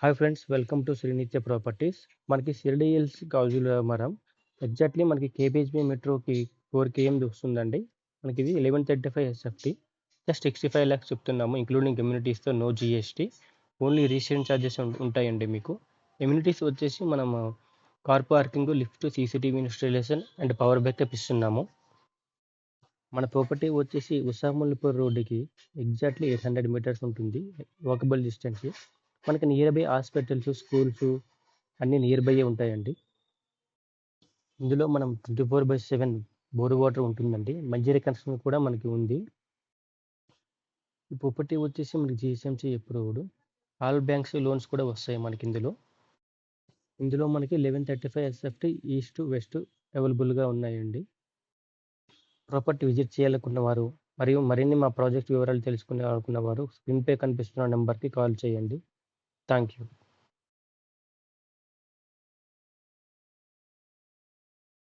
Hi friends, welcome to Srinithya properties. మనకి Shiridi hills Gajularamaram exactly మనకి KPHB మెట్రోకి 4 km వస్తుందండి. మనకి ఇది 1135 ఎస్ఎఫ్టీ, జస్ట్ 65 lakhs చెప్తున్నాము, ఇంక్లూడింగ్ కమ్యూనిటీస్తో, no GST. Only registration charges ఉంటాయండి. మీకు ఎమ్యూనిటీస్ వచ్చేసి మనం car parking, lift, CCTV installation and power backup ఇస్తున్నాము. మన ప్రాపర్టీ వచ్చేసి ఉసాముల్పూర్ రోడ్డుకి ఎగ్జాక్ట్లీ 800 meters ఉంటుంది, వాకబుల్ డిస్టెన్స్. మనకి నియర్ బై హాస్పిటల్స్, స్కూల్స్ అన్నీ నియర్ బై ఉంటాయండి. ఇందులో మనం 24/7 బోర్ వాటర్ ఉంటుందండి. మంజీరా కనెక్షన్ కూడా మనకి ఉంది. ఈ ప్రాపర్టీ వచ్చేసి మనకి GHMC approved. All banks loans కూడా వస్తాయి మనకి ఇందులో మనకి 1135 ఎస్ఎఫ్టీ ఈస్ట్ వెస్ట్ అవైలబుల్గా ఉన్నాయండి. ప్రాపర్టీ విజిట్ చేయాలనుకున్న వారు మరియు మరిన్ని మా ప్రాజెక్ట్ వివరాలు తెలుసుకునే అనుకున్న వారు స్క్రీన్పై కనిపిస్తున్న నెంబర్కి కాల్ చేయండి. Thank you.